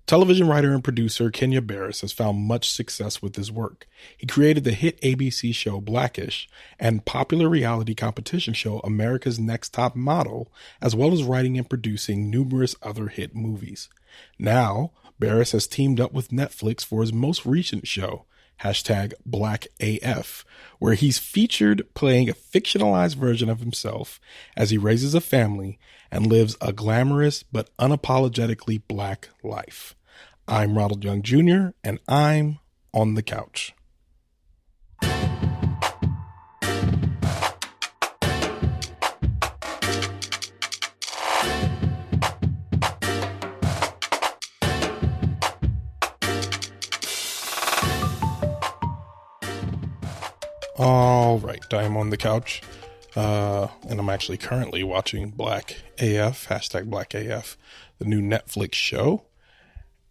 Television writer and producer Genneya Barris has found much success with his work. He created the hit ABC show Blackish and popular reality competition show America's Next Top Model, as well as writing and producing numerous other hit movies. Now, Barris has teamed up with Netflix for his most recent show, #BlackAF, where he's featured playing a fictionalized version of himself as he raises a family and lives a glamorous but unapologetically black life. I'm Ronald Young Jr., and I'm on the couch. All right, I'm on the couch, and I'm actually currently watching Black AF, #BlackAF, the new Netflix show,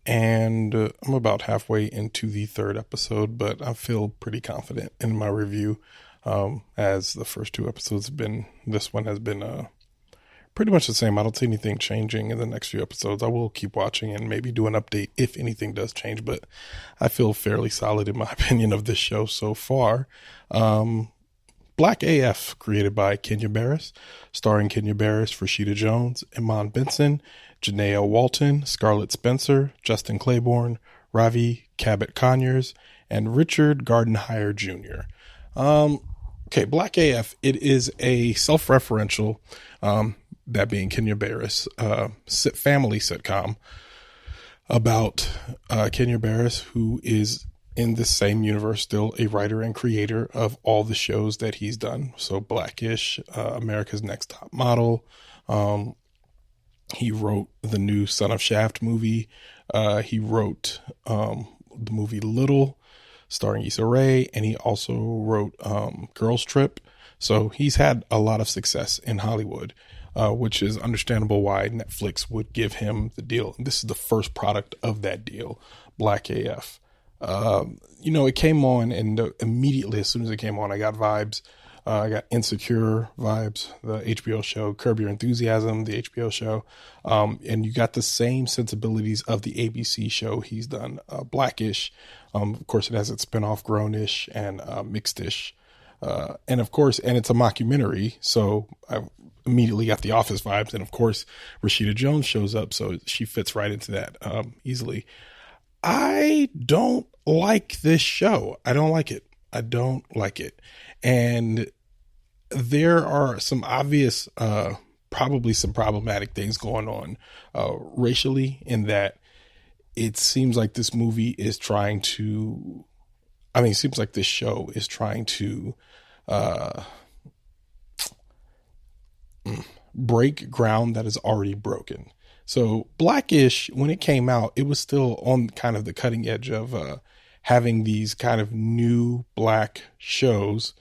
and I'm about halfway into the third episode, but I feel pretty confident in my review, as the first two episodes have been. This one has been pretty much the same. I don't see anything changing in the next few episodes. I will keep watching and maybe do an update if anything does change, but I feel fairly solid in my opinion of this show so far. Black AF, created by Genneya Barris, starring Genneya Barris, Rashida Jones, Iman Benson, Genneya Walton, Scarlet Spencer, Justin Claiborne, Ravi, Cabot-Conyers, and Richard Gardenhire Jr. Okay, Black AF, it is a self-referential, that being Genneya Barris, family sitcom about Genneya Barris, who is in the same universe still a writer and creator of all the shows that he's done. So Blackish, America's Next Top Model. He wrote the new Son of Shaft movie. He wrote the movie Little, starring Issa Rae, and he also wrote Girls Trip. So he's had a lot of success in Hollywood, which is understandable why Netflix would give him the deal. And this is the first product of that deal, Black AF. It came on, and immediately as soon as it came on, I got vibes. I got Insecure vibes, the HBO show, Curb Your Enthusiasm, the HBO show. And you got the same sensibilities of the ABC show he's done, Blackish. Of course, it has its spinoff, Grownish and Mixedish. And of course, and it's a mockumentary. So I immediately got the Office vibes. And of course, Rashida Jones shows up. So she fits right into that easily. I don't like this show. I don't like it. And there are some obvious, probably some problematic things going on racially, in that it seems like this movie is trying to, it seems like this show is trying to break ground that is already broken. So Blackish, when it came out, it was still on kind of the cutting edge of having these kind of new black shows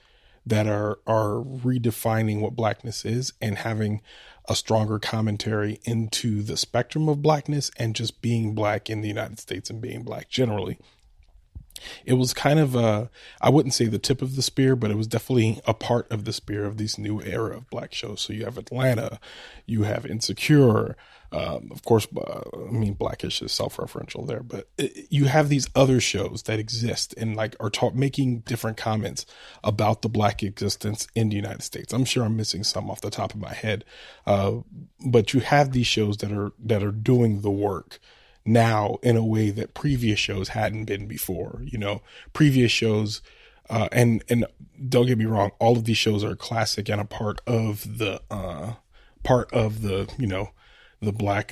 that are redefining what blackness is and having a stronger commentary into the spectrum of blackness and just being black in the United States and being black generally. It was kind of I wouldn't say the tip of the spear, but it was definitely a part of the spear of this new era of black shows. So you have Atlanta, you have Insecure, of course, Blackish is self-referential there, but you have these other shows that exist and are making different comments about the black existence in the United States. I'm sure I'm missing some off the top of my head, but you have these shows that are doing the work now in a way that previous shows hadn't been before. Previous shows, and don't get me wrong, all of these shows are classic and a part of the the black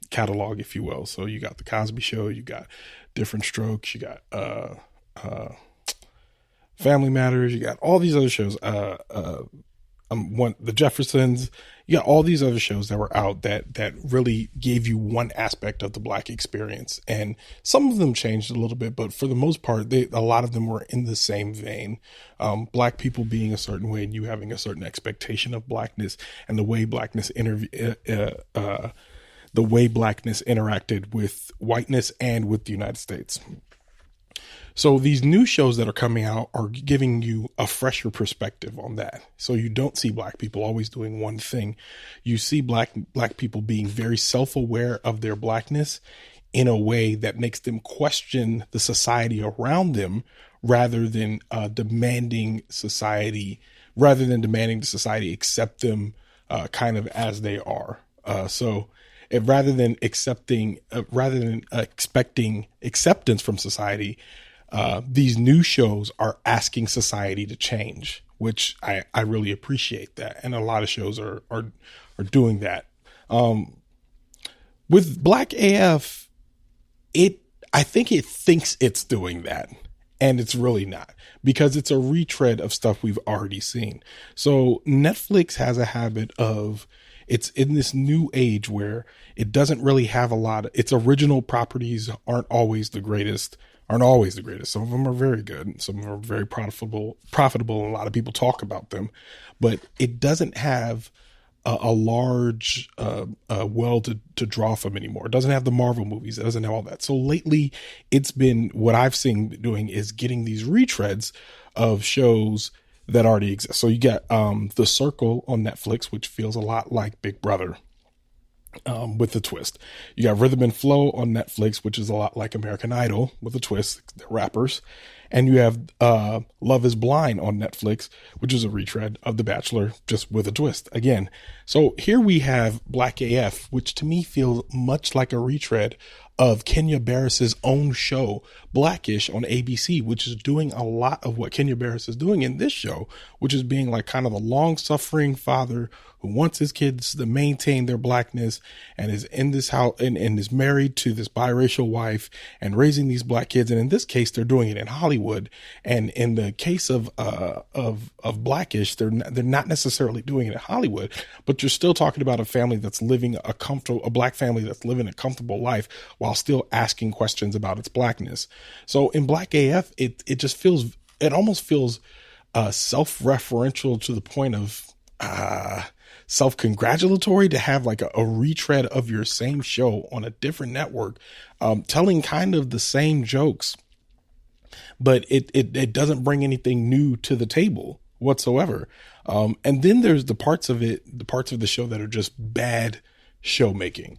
catalog, if you will. So you got the Cosby Show, you got Different Strokes, you got Family Matters, you got all these other shows, the Jeffersons. You got all these other shows that were out that really gave you one aspect of the black experience, and some of them changed a little bit, but for the most part, a lot of them were in the same vein. Black people being a certain way, and you having a certain expectation of blackness, and the way blackness interacted with whiteness and with the United States. So these new shows that are coming out are giving you a fresher perspective on that. So you don't see black people always doing one thing. You see black people being very self-aware of their blackness in a way that makes them question the society around them rather than demanding the society accept them kind of as they are. Rather than expecting acceptance from society, these new shows are asking society to change, which I really appreciate that. And a lot of shows are doing that. With Black AF, I think it thinks it's doing that, and it's really not, because it's a retread of stuff we've already seen. So Netflix has a habit of, it's in this new age where it doesn't really have its original properties aren't always the greatest. Some of them are very good. Some of them are very profitable. And a lot of people talk about them, but it doesn't have a large well to draw from anymore. It doesn't have the Marvel movies. It doesn't have all that. So lately, it's been, what I've seen doing is getting these retreads of shows that already exist. So you got The Circle on Netflix, which feels a lot like Big Brother, with a twist. You got Rhythm and Flow on Netflix, which is a lot like American Idol with a twist. They're rappers. And you have Love is Blind on Netflix, which is a retread of The Bachelor, just with a twist again. So here we have Black AF, which to me feels much like a retread of Kenya Barris's own show, Blackish, on ABC, which is doing a lot of what Kenya Barris is doing in this show, which is being like kind of a long-suffering father who wants his kids to maintain their blackness and is in this house and is married to this biracial wife and raising these black kids. And in this case, they're doing it in Hollywood. And in the case of Blackish, they're not necessarily doing it in Hollywood, but you're still talking about a family that's living a black family that's living a comfortable life while still asking questions about its blackness. So in Black AF, it almost feels self-referential to the point of self-congratulatory to have like a retread of your same show on a different network, telling kind of the same jokes, but it doesn't bring anything new to the table whatsoever. And then there's the parts of the show that are just bad show making.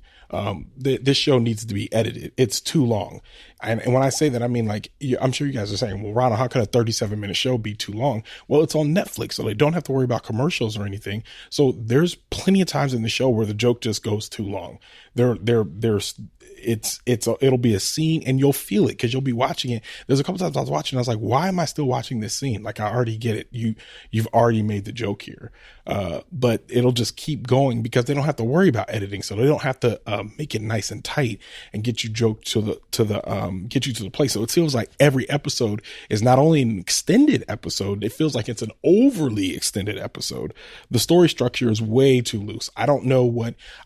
This show needs to be edited. It's too long. And when I say that, I mean, like, I'm sure you guys are saying, well, Ronald, how can a 37-minute show be too long? Well, it's on Netflix, so they don't have to worry about commercials or anything. So there's plenty of times in the show where the joke just goes too long. It'll be a scene and you'll feel it because you'll be watching it. There's a couple times I was watching, I was like, why am I still watching this scene? Like, I already get it. You've already made the joke here. But it'll just keep going because they don't have to worry about editing. So they don't have to make it nice and tight and get you joke get you to the place. So it feels like every episode is not only an extended episode, it feels like it's an overly extended episode. The story structure is way too loose. I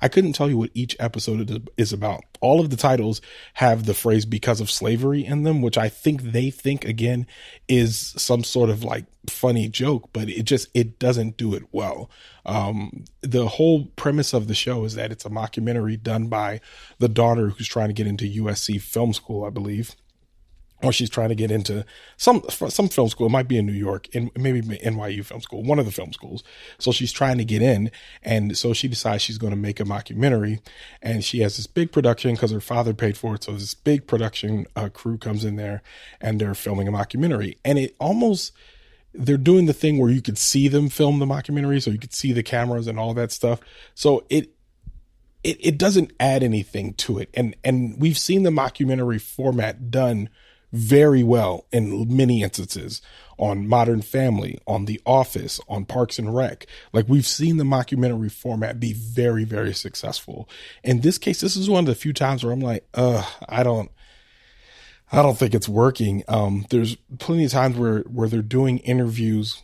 couldn't tell you what each episode is about. All of the titles have the phrase "because of slavery" in them, which I think they think again is some sort of like funny joke, but it doesn't do it well. The whole premise of the show is that it's a mockumentary done by the daughter who's trying to get into USC film school, I believe. Or she's trying to get into some film school. It might be in New York, and maybe NYU film school, one of the film schools. So she's trying to get in. And so she decides she's going to make a mockumentary, and she has this big production because her father paid for it. So this big production crew comes in there and they're filming a mockumentary, and they're doing the thing where you could see them film the mockumentary. So you could see the cameras and all that stuff. So it doesn't add anything to it. And we've seen the mockumentary format done very well in many instances on Modern Family, on The Office, on Parks and Rec. Like, we've seen the mockumentary format be very, very successful. In this case, this is one of the few times where I'm like, I don't think it's working. There's plenty of times where they're doing interviews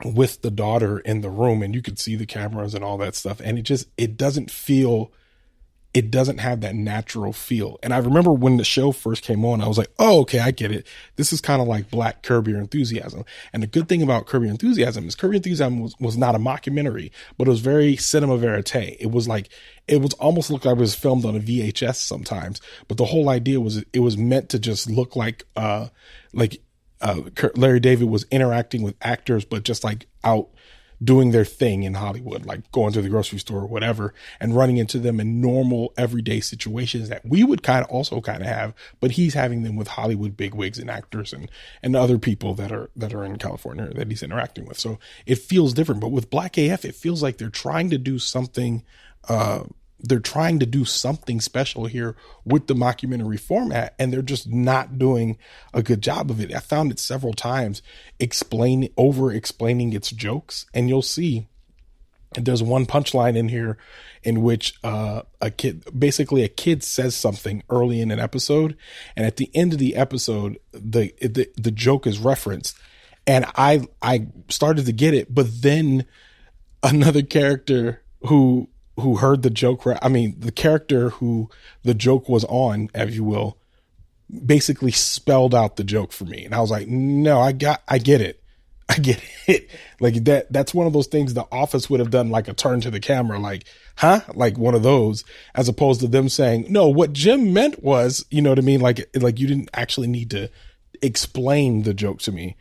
with the daughter in the room and you could see the cameras and all that stuff. And it doesn't have that natural feel. And I remember when the show first came on, I was like, oh, okay, I get it. This is kind of like Black Curb Your Enthusiasm. And the good thing about Curb Your Enthusiasm is Curb Your Enthusiasm was not a mockumentary, but it was very cinema verite. It was almost looked like it was filmed on a VHS sometimes. But the whole idea was it was meant to just look like Larry David was interacting with actors, but just like out doing their thing in Hollywood, like going to the grocery store or whatever, and running into them in normal everyday situations that we would kind of have, but he's having them with Hollywood bigwigs and actors and other people that are in California that he's interacting with. So it feels different. But with Black AF, it feels like they're trying to do something. They're trying to do something special here with the mockumentary format, and they're just not doing a good job of it. I found it several times over explaining its jokes, and you'll see there's one punchline in here in which a kid says something early in an episode, and at the end of the episode, the joke is referenced, and I started to get it, but then another character who heard the joke, the character who the joke was on, if you will, basically spelled out the joke for me. And I was like, no, I get it. Like that's one of those things The Office would have done, like a turn to the camera, like, huh? Like one of those, as opposed to them saying, no, what Jim meant was, you know what I mean? Like you didn't actually need to explain the joke to me.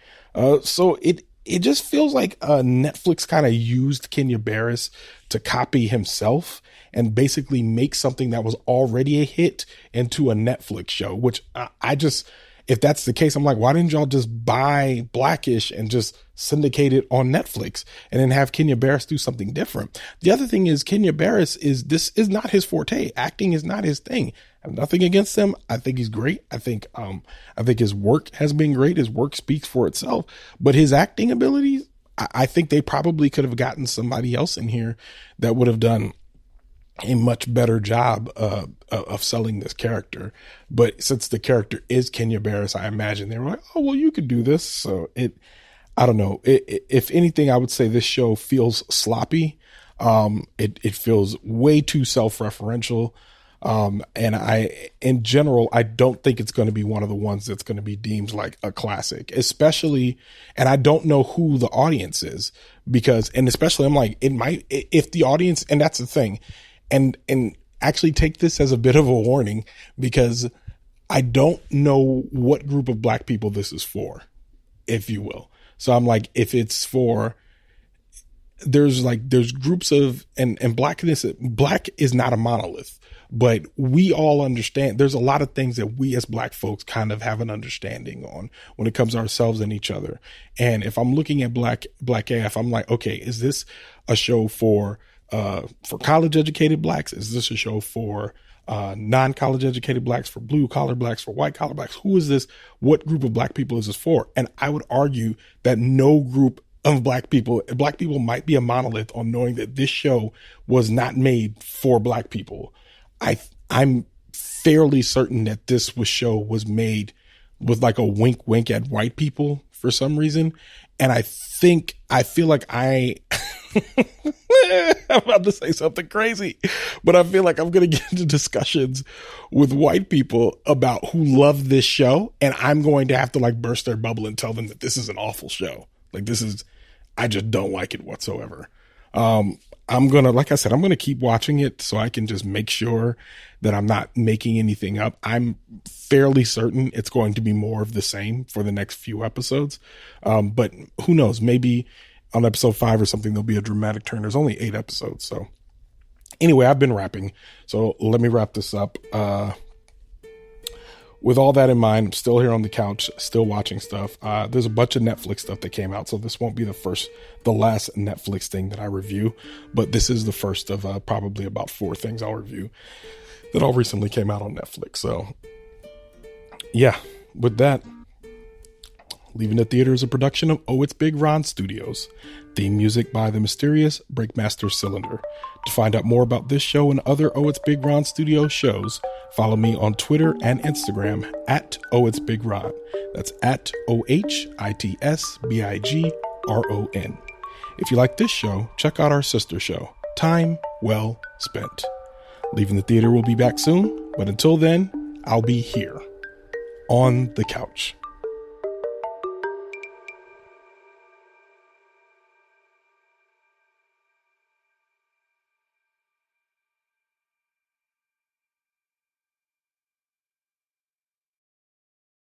So it just feels like Netflix kind of used Genneya Barris to copy himself and basically make something that was already a hit into a Netflix show, which I just, if that's the case, I'm like, why didn't y'all just buy Blackish and just syndicate it on Netflix and then have Genneya Barris do something different? The other thing is Genneya Barris this is not his forte. Acting is not his thing. I have nothing against him. I think he's great. I think his work has been great. His work speaks for itself, but his acting abilities, I think they probably could have gotten somebody else in here that would have done a much better job of selling this character. But since the character is Genneya Barris, I imagine they were like, oh, well, you could do this. So I don't know. If anything, I would say this show feels sloppy. It feels way too self-referential. And in general, I don't think it's going to be one of the ones that's going to be deemed like a classic, especially, and I don't know who the audience is especially I'm like, it might, if the audience, and that's the thing, and actually take this as a bit of a warning, because I don't know what group of Black people this is for, if you will. So I'm like, if it's for, there's groups of, and Black is not a monolith. But we all understand there's a lot of things that we as Black folks kind of have an understanding on when it comes to ourselves and each other. And if I'm looking at Black AF, I'm like, okay, is this a show for college educated Blacks? Is this a show for non-college educated Blacks, for blue collar Blacks, for white collar Blacks? Who is this? What group of Black people is this for? And I would argue that no group of Black people might be a monolith on knowing that this show was not made for Black people. I'm fairly certain that this show was made with like a wink at white people for some reason. And I feel like I'm about to say something crazy, but I feel like I'm going to get into discussions with white people about who love this show. And I'm going to have to like burst their bubble and tell them that this is an awful show. I just don't like it whatsoever. I'm going to keep watching it so I can just make sure that I'm not making anything up. I'm fairly certain it's going to be more of the same for the next few episodes. But who knows, maybe on episode 5 or something, there'll be a dramatic turn. There's only 8 episodes. So anyway, I've been rapping. So let me wrap this up. With all that in mind, I'm still here on the couch, still watching stuff. There's a bunch of Netflix stuff that came out, so this won't be the last Netflix thing that I review, but this is the first of probably about 4 things I'll review that all recently came out on Netflix. So yeah, with that, Leaving the Theater is a production of ohitsBigRon Studios. Theme music by the mysterious Breakmaster Cylinder. To find out more about this show and other ohitsBigRon Studios shows, follow me on Twitter and Instagram at ohitsBigRon. That's at ohitsBigRon. If you like this show, check out our sister show, Time Well Spent. Leaving the Theater will be back soon, but until then, I'll be here on the couch.